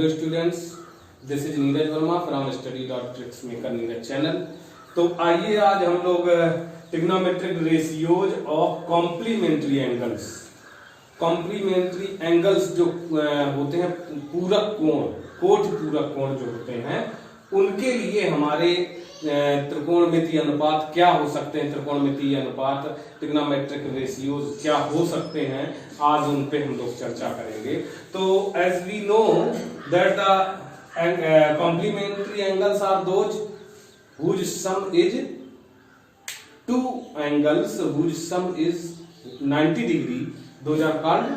Hello students, this is Neeraj Verma from study.tricksmaker Neeraj channel. तो आइए आज हम लोग trigonometric ratios of complementary angles. Complementary angles जो होते हैं पूरक कोण, कोटि पूरक कोण जो होते हैं, उनके लिए हमारे त्रिकोणमितीय अनुपात क्या हो सकते हैं, त्रिकोणमितीय अनुपात ट्रिग्नोमेट्रिक रेशियोज क्या हो सकते हैं, आज उन पे हम लोग चर्चा करेंगे। तो as we know that the complementary angles are those whose sum is two angles whose sum is 90 degree, those are called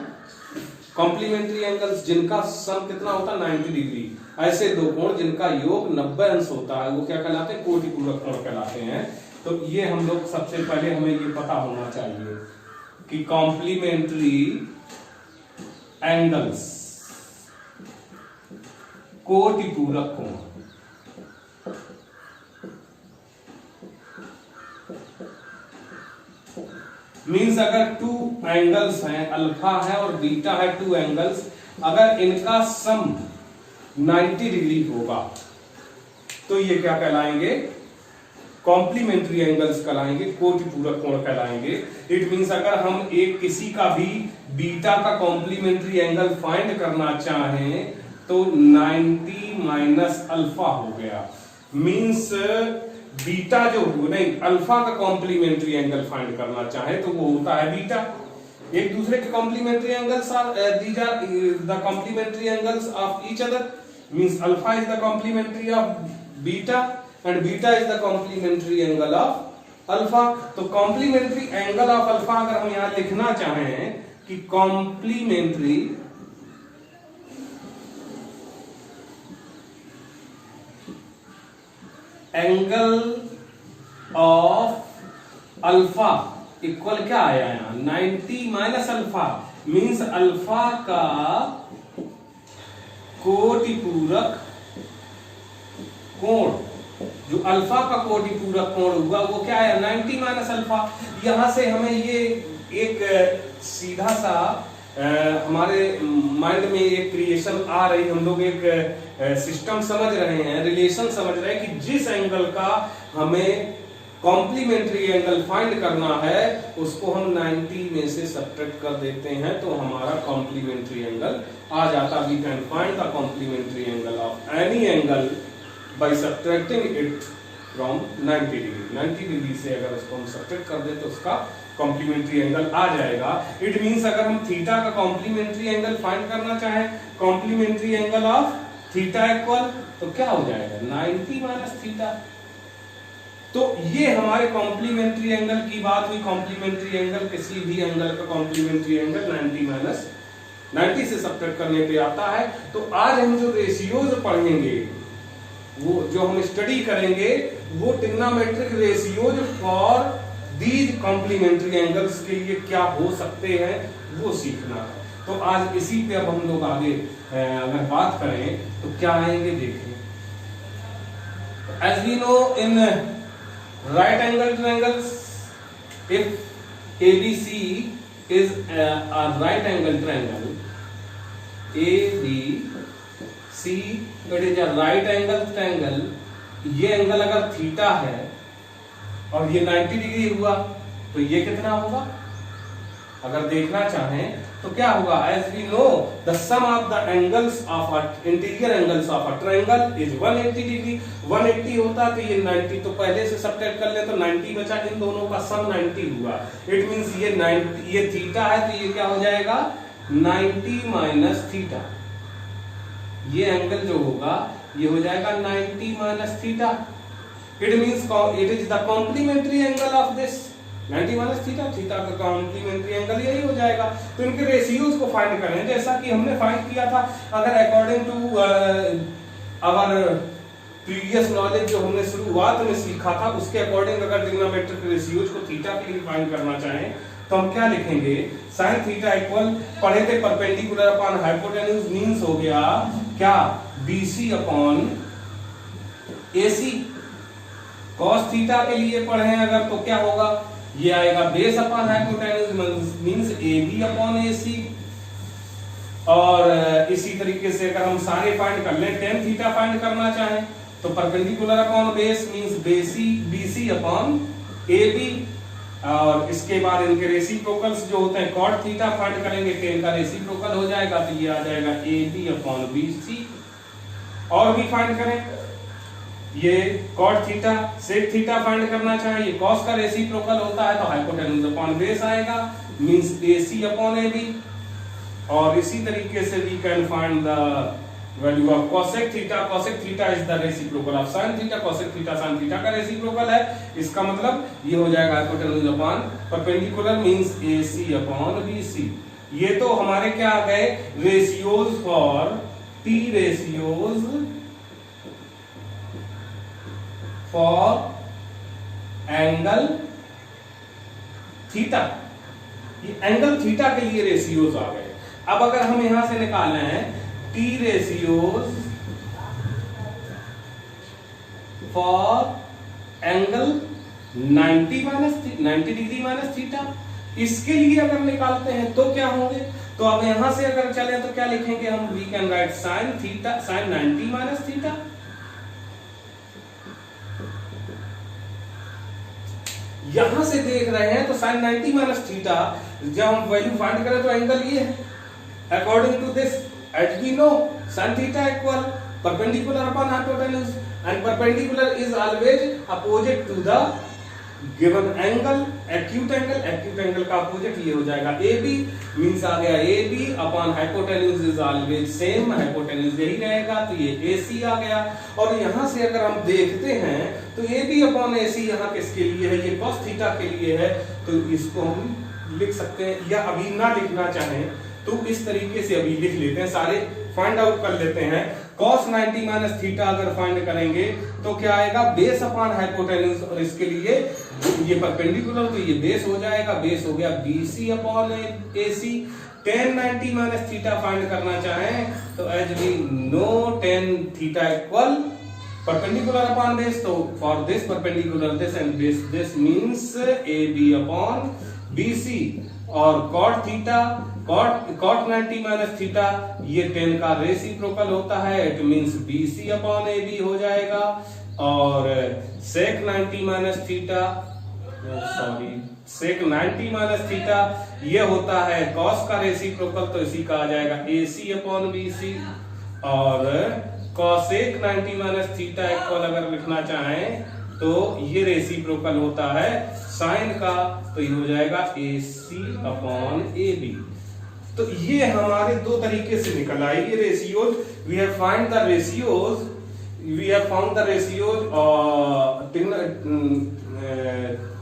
complementary angles, जिनका सम कितना होता है 90 डिग्री। ऐसे दो कोण जिनका योग 90 अंश होता है वो क्या कहलाते हैं, कोटि पूरक कोण कहलाते हैं। तो ये हम लोग सबसे पहले हमें ये पता होना चाहिए कि कॉम्प्लीमेंट्री एंगल्स कोटि पूरक कोण मीन्स अगर टू एंगल्स हैं, अल्फा है और बीटा है, टू एंगल्स, अगर इनका सम 90 डिग्री होगा तो ये क्या कहलाएंगे, कॉम्प्लीमेंट्री एंगल्स कहलाएंगे, कोटि पूरक कोण कहलाएंगे। इट मीन्स अगर हम एक किसी का भी बीटा का कॉम्प्लीमेंट्री एंगल फाइंड करना चाहें तो 90 माइनस अल्फा हो गया, मीन्स बीटा जो नहीं अल्फा का कॉम्प्लीमेंट्री एंगल फाइंड करना चाहे तो वो होता है बीटा। एक दूसरे के complementary angles are these are the complementary angles of each other, means alpha is the complementary of beta and beta is the complementary angle of alpha. तो कॉम्प्लीमेंट्री एंगल ऑफ अल्फा अगर हम यहां लिखना चाहें कि complementary angle of alpha equal क्या आया यहां 90 माइनस अल्फा, मींस अल्फा का कोटि पूरक कोण, जो अल्फा का कोटि पूरक कोण हुआ वो क्या है 90 माइनस अल्फा। यहां से हमें ये एक सीधा सा हमारे माइंड में एक क्रिएशन आ रही, हम लोग एक सिस्टम समझ रहे हैं, रिलेशन समझ रहे हैं कि जिस एंगल का हमें कॉम्प्लीमेंट्री एंगल फाइंड करना है उसको हम 90 में से सब्ट्रैक्ट कर देते हैं तो हमारा कॉम्प्लीमेंट्री एंगल आ जाता। We can find the complementary angle of any angle by subtracting it from 90 degree. 90 degree से अगर उसको हम सब्ट्रैक्ट कर दें तो उसका कॉम्प्लीमेंट्री एंगल आ जाएगा। इट मींस अगर हम थीटा का कॉम्प्लीमेंट्री एंगल फाइंड करना चाहें, complementary angle of theta equal तो क्या हो जाएगा 90 माइनस थीटा। तो ये हमारे कॉम्प्लीमेंट्री एंगल की बात हुई। कॉम्प्लीमेंट्री एंगल किसी भी एंगल का कॉम्प्लीमेंट्री एंगल 90 माइनस 90 से सब्ट्रैक्ट करने पे आता है। तो आज हम जो रेशियोज पढ़ेंगे, वो जो हम स्टडी करेंगे वो trigonometric ratios for these complementary angles के लिए क्या हो सकते हैं वो सीखना है। तो आज इसी पे अब हम लोग आगे अगर बात करें तो क्या आएंगे देखिए। As we know in right angle triangles, if ABC is a right angle triangle, ABC it is a right angle triangle, ये एंगल अगर थीटा है और ये 90 डिग्री हुआ तो ये कितना होगा, अगर देखना चाहें तो क्या होगा, as we know the sum of the angles of interior angles of a triangle is 180 degree. 180 होता तो ये 90, तो पहले से सब्ट्रैक्ट कर ले तो 90 बचा, इन दोनों का सम 90 हुआ। इट मींस ये 90, ये थीटा है तो ये क्या हो जाएगा 90 माइनस थीटा। ये एंगल जो होगा ये हो जाएगा 90 minus theta. It means it is the complementary angle of this 90 minus theta. Theta का कॉम्प्लीमेंट्री एंगल यही हो जाएगा। तो इनके रेशियोज को फाइंड करें जैसा कि हमने फाइंड किया था। अगर according to our previous knowledge जो हमने शुरुआत में सीखा था उसके अकॉर्डिंग अगर ट्रिग्नोमेट्रिक रेशियोज को थीटा के लिए फाइंड करना चाहें तो हम क्या लिखेंगे, sin थीटा इक्वल पढ़े थे परपेंडिकुलर अपॉन हाइपोटेन्यूज, मींस हो गया क्या BC upon AC। cos theta के लिए पढ़े अगर तो क्या होगा, ये आएगा base upon hypotenuse means AB upon AC। और इसी तरीके से अगर हम सारे फाइंड कर लें, टेन थीटा फाइंड करना चाहें तो perpendicular upon base means BC upon AB, और इसके बाद इनके रेसिप्रोकल्स जो होते हैं कॉट थीटा फाइंड करेंगे, टेन का रेसिप्रोकल हो जाएगा तो ये आ जाएगा AB अपॉन BC। और भी फाइंड करें, ये cot theta sec theta find करना चाहे, ये कॉस का रेसिप्रोकल होता है तो हाइपोटेन्यूज अपॉन बेस आएगा मींस AC अपॉन AB। और इसी तरीके से we can find the value of cosec theta. cosec theta is the reciprocal of sin theta, cosec theta sin theta का रेसिप्रोकल है, इसका मतलब ये हो जाएगा hypotenuse upon perpendicular means AC upon BC। ये तो हमारे क्या आ गए ratios for T ratios for angle theta, ये एंगल थीटा के लिए रेशियोज आ गए। अब अगर हम यहां से निकालें हैं T ratios for angle 90 degree minus theta, इसके लिए अगर निकालते हैं तो क्या होंगे, तो अब यहां से अगर चले तो क्या लिखेंगे हम, we can write sine theta sine 90 minus theta. यहां से देख रहे हैं तो साइन 90 माइनस थीटा जब हम वैल्यू फाइंड करें तो एंगल ये है according to this, as we know sin theta equal perpendicular upon hypotenuse and perpendicular is always opposite to the given angle, acute angle का opposite ये हो जाएगा AB means आ गया AB upon hypotenuse is always same, hypotenuse यही रहेगा तो ये AC आ गया। और यहाँ से अगर हम देखते हैं तो AB upon AC यहाँ किसके लिए है, ये cos थीटा के लिए है, तो इसको हम लिख सकते हैं, या अभी ना लिखना चाहें तो इस तरीके से अभी लिख लेते हैं, सारे फाइंड आउट कर लेते हैं। cos 90 माइनस थीटा अगर फाइंड करेंगे तो क्या आएगा बेस अपॉन हाइपोटेन्यूज, और इसके लिए ये परपेंडिकुलर तो ये बेस हो जाएगा, बेस हो गया BC upon AC। tan 90 minus theta find करना चाहें तो as we know tan theta equal perpendicular upon base, तो for this perpendicular this and this means AB upon BC। और cot theta cot 90 minus theta ये 10 का reciprocal होता है, it means BC upon AB हो जाएगा। और sec 90 minus theta sec 90 minus theta ये होता है cos का रेसिप्रोकल, तो इसी का आ जाएगा AC अपॉन BC। और cosec 90 माइनस थीटा इक्वल अगर लिखना चाहें तो ये रेसिप्रोकल होता है साइन का, तो ये हो जाएगा AC अपॉन AB। तो ये हमारे दो तरीके से निकल आई ये ratios. We have find the ratios, we have found the ratios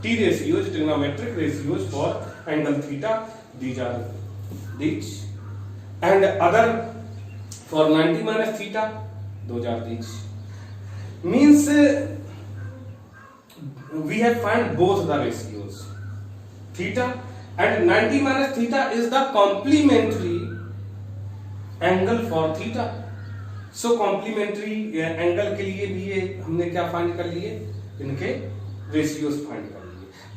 T ratios, trigonometric ratios for angle theta. These are these, and other for 90 minus theta, those are these. Means we have find both the ratios theta and 90 minus theta is the complementary angle for theta. So complementary angle के लिए भी ये हमने क्या find कर लिए, इनके ratios find कर लिए।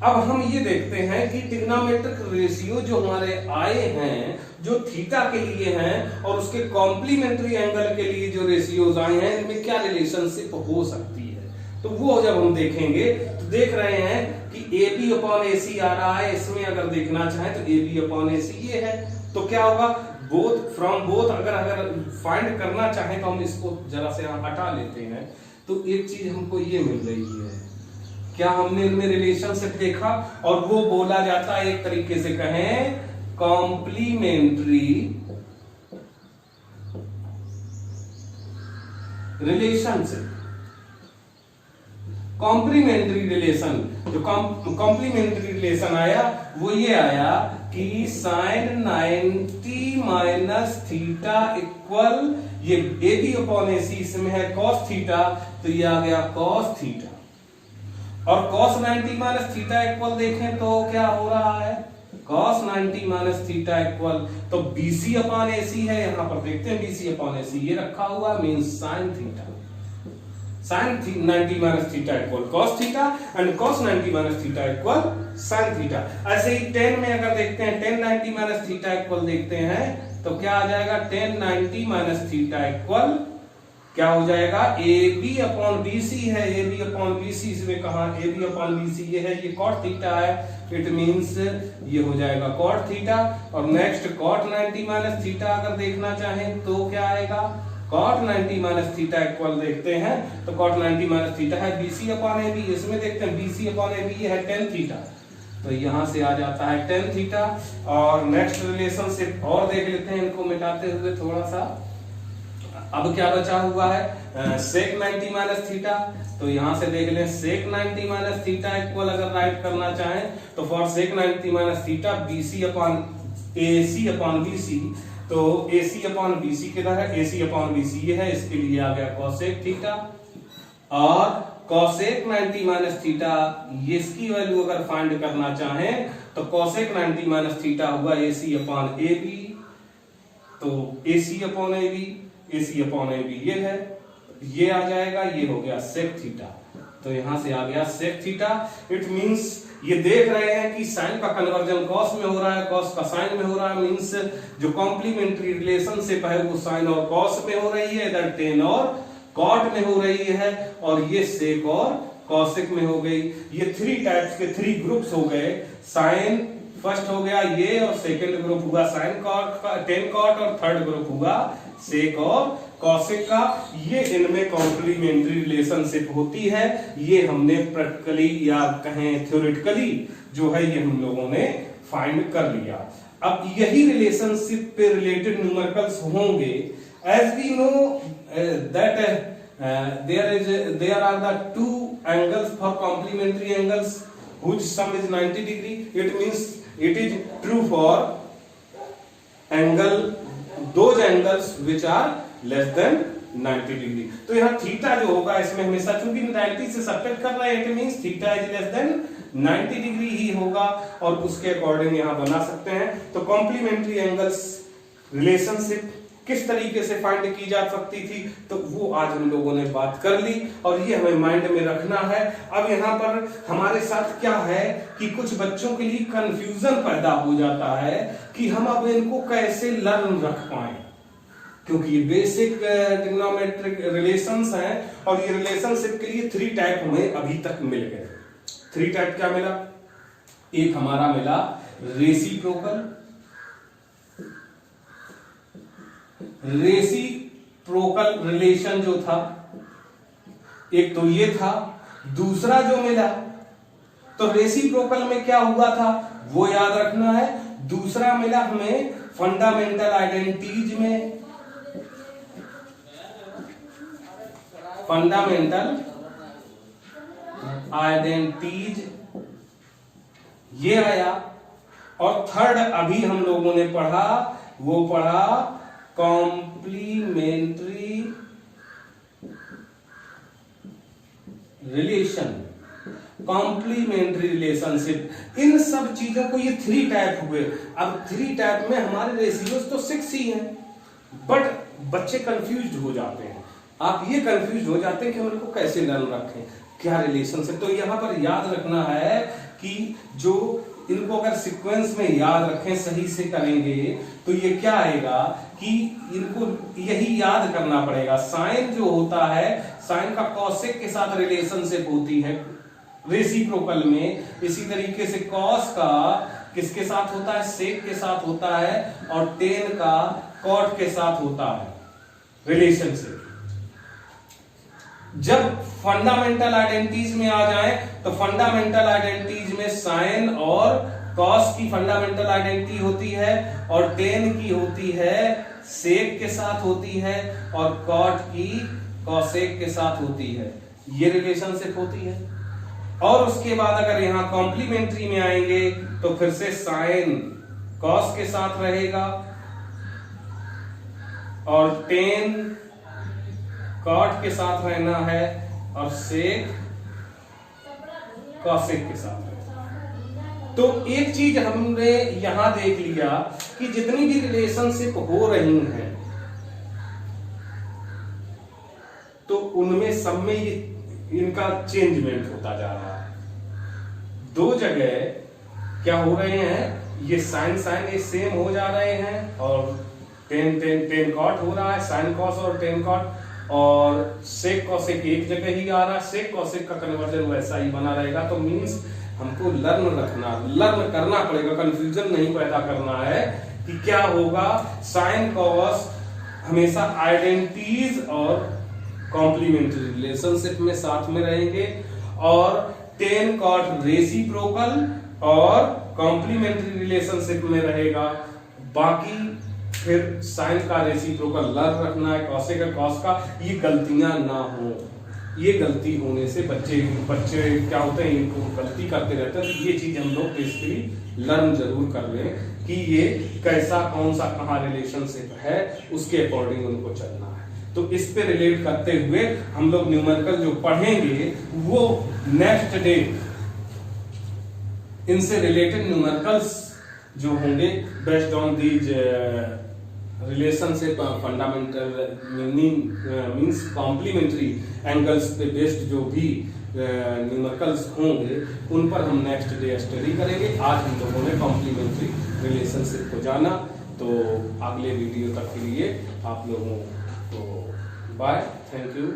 अब हम ये देखते हैं कि ट्रिग्नोमेट्रिक रेशियो जो हमारे आए हैं जो थीटा के लिए हैं और उसके कॉम्प्लीमेंट्री एंगल के लिए जो रेशियोज आए हैं इनमें क्या रिलेशनशिप हो सकती है, तो वो जब हम देखेंगे तो देख रहे हैं कि AB अपॉन AC आ रहा है, इसमें अगर देखना चाहें तो AB अपॉन AC ये है, तो क्या होगा बोथ फ्रॉम बोथ अगर फाइंड करना चाहें तो हम इसको जरा से हटा लेते हैं, तो एक चीज हमको ये मिल रही है, क्या हमने इनमें रिलेशनशिप देखा, और वो बोला जाता है एक तरीके से कहें कॉम्प्लीमेंट्री रिलेशनशिप। कॉम्प्लीमेंट्री रिलेशन, जो कॉम्प्लीमेंट्री रिलेशन आया वो ये आया कि साइन 90 माइनस थीटा इक्वल ये AB अपॉन AC, इसमें है cos थीटा, तो ये आ गया cos थीटा। और cos 90 माइनस थीटा इक्वल देखें तो क्या हो रहा है, cos 90 माइनस थीटा इक्वल तो BC अपॉन AC है, यहां पर देखते हैं BC अपॉन AC ये रखा हुआ means sin theta, sin 90 minus theta equal cos theta and cos 90 minus theta equal sin theta. ऐसे ही tan में अगर देखते हैं tan 90 माइनस थीटा इक्वल देखते हैं तो क्या आ जाएगा, tan 90 माइनस थीटा इक्वल क्या हो जाएगा, AB अपॉन BC है, AB अपॉन BC इसमें कहा AB अपॉन BC ये है, ये cot थीटा है, इट मींस ये हो जाएगा cot थीटा। और नेक्स्ट cot 90 माइनस थीटा अगर देखना चाहें तो क्या आएगा, cot 90 माइनस थीटा इक्वल देखते हैं तो cot 90 माइनस थीटा है BC अपॉन AB, इसमें देखते हैं BC अपॉन AB ये है tan थीटा, तो यहां से आ जाता है tan थीटा। और नेक्स्ट रिलेशनशिप और देख लेते हैं, इनको मिटाते हुए थोड़ा सा। अब क्या बचा हुआ है, sec 90 माइनस थीटा, तो यहां से देख लें sec 90 माइनस थीटा इक्वल अगर राइट करना चाहें तो for sec 90 minus theta BC upon AC upon BC, तो AC अपॉन BC किधर है, AC अपॉन BC ये है, इसके लिए आ गया cosec थीटा। और cosec 90 माइनस थीटा ये इसकी वैल्यू अगर फाइंड करना चाहें तो cosec 90 माइनस थीटा हुआ AC अपॉन AB, तो AC upon AB, AC upon AB ये है, ये आ जाएगा, ये हो गया sec थीटा, तो यहां से आ गया sec थीटा। इट मींस ये देख रहे हैं कि साइन का कन्वर्जन कॉस में हो रहा है, कॉस का साइन में हो रहा है, मींस जो कॉम्प्लीमेंट्री रिलेशनशिप है वो साइन और कॉस में हो रही है, इधर टेन और कॉट में हो रही है, और ये सेक और कॉसेक में हो गई। ये थ्री टाइप्स के थ्री ग्रुप्स हो गए, साइन फर्स्ट हो गया ये, और सेकंड ग्रुप हुआ साइन कॉट का टेन कॉट, और थर्ड ग्रुप हुआ सेक और कॉसेक का। ये इनमें कॉम्प्लीमेंट्री रिलेशनशिप होती है, ये हमने प्रैक्टिकली या कहें थ्योरेटिकली जो है ये हम लोगों ने फाइंड कर लिया। अब यही रिलेशनशिप पे रिलेटेड न्यूमेरिकल्स होंगे। As we know that there are the two angles for complementary angles whose sum is 90 degree. It means it is true for angle those angles which are less than 90 degree. तो यहाँ theta जो होगा इसमें हमेशा चूंकि 90 से subtract कर रहा है, it means theta is less than 90 degree ही होगा, और उसके अकॉर्डिंग यहाँ बना सकते हैं। तो कॉम्प्लीमेंट्री एंगल्स रिलेशनशिप किस तरीके से फाइंड की जा सकती थी, तो वो आज हम लोगों ने बात कर ली, और ये हमें माइंड में रखना है। अब यहाँ पर हमारे साथ क्या है कि कुछ बच्चों के लिए कंफ्यूजन पैदा हो जाता है कि हम अब इनको कैसे लर्न रख पाए, क्योंकि ये बेसिक ट्रिग्नोमेट्रिक रिलेशंस हैं, और ये रिलेशनशिप के लिए थ्री टाइप हमें अभी तक मिल गए। थ्री टाइप क्या मिला, एक हमारा मिला रेसिप्रोकल, रेसिप्रोकल रिलेशन जो था एक तो ये था। दूसरा जो मिला तो रेसिप्रोकल में क्या हुआ था वो याद रखना है। दूसरा मिला हमें फंडामेंटल आइडेंटिटीज में, फंडामेंटल आइडेंटिटीज ये आया। और थर्ड अभी हम लोगों ने पढ़ा, वो पढ़ा कॉम्प्लीमेंट्री रिलेशन, कॉम्प्लीमेंट्री रिलेशनशिप। इन सब चीजों को ये थ्री टाइप हुए। अब थ्री टाइप में हमारे रेशियोज तो 6 ही हैं, बट बच्चे कंफ्यूज्ड हो जाते हैं। आप ये कंफ्यूज हो जाते हैं कि हम इनको कैसे लर्न रखें, क्या रिलेशनशिप। तो यहाँ पर याद रखना है कि जो इनको अगर सीक्वेंस में याद रखें, सही से करेंगे तो ये क्या आएगा कि इनको यही याद करना पड़ेगा। साइन जो होता है, साइन का कॉसेक के साथ रिलेशनशिप होती है रेसिप्रोकल में। इसी तरीके से कॉस का किसके साथ होता है, सेक के साथ होता है, और टेन का कॉट के साथ होता है रिलेशनशिप। जब फंडामेंटल आइडेंटिटीज में आ जाए तो फंडामेंटल आइडेंटिटीज में साइन और कॉस की फंडामेंटल आइडेंटिटी होती है, और टेन की होती है सेक के साथ होती है, और कॉट की कॉसेक के साथ होती है। ये रिलेशनशिप होती है। और उसके बाद अगर यहां कॉम्प्लीमेंट्री में आएंगे तो फिर से साइन कॉस के साथ रहेगा, और टेन कॉट के साथ रहना है, और सेक कॉसेक के साथ रहना। तो एक चीज हमने यहां देख लिया कि जितनी भी रिलेशनशिप हो रही हैं तो उनमें सब में ये इनका चेंजमेंट होता जा रहा है। दो जगह क्या हो रहे हैं, ये साइन साइन ये सेम हो जा रहे हैं, और टेन कॉट हो रहा है, साइन कॉस और टेन कॉट, और सेक कॉसेक एक जगह ही आ रहा है, सेक कॉसेक का कन्वर्जन वैसा ही बना रहेगा। तो मीन्स हमको लर्न करना पड़ेगा, कंफ्यूजन नहीं पैदा करना है कि क्या होगा। साइन कॉस हमेशा आइडेंटिटीज और कॉम्प्लीमेंट्री रिलेशनशिप में साथ में रहेंगे, और टेन कॉट रेसिप्रोकल और कॉम्प्लीमेंट्री रिलेशनशिप में रहेगा। बाकी फिर साइन का रेसिप्रोकल लर्न रखना है, कॉसे का कॉस का। ये गलतियां ना हो, ये गलती होने से बच्चे क्या होते हैं, इनको गलती करते रहते हैं। तो ये चीज हम लोग बेसिकली लर्न जरूर कर लें कि ये कैसा कौन सा कहाँ रिलेशनशिप है, उसके अकॉर्डिंग उनको चलना है। तो इस पे रिलेट करते हुए हम लोग न्यूमेरिकल जो पढ़ेंगे वो नेक्स्ट डे इनसे रिलेटेड न्यूमेरिकल्स जो होंगे based on these relationship fundamental means complementary angles पे बेस्ड जो भी न्यूमेरिकल्स होंगे उन पर हम नेक्स्ट डे स्टडी करेंगे। आज हम लोगों ने कॉम्प्लीमेंट्री रिलेशनशिप को जाना, तो अगले वीडियो तक के लिए आप लोगों को बाय, थैंक यू।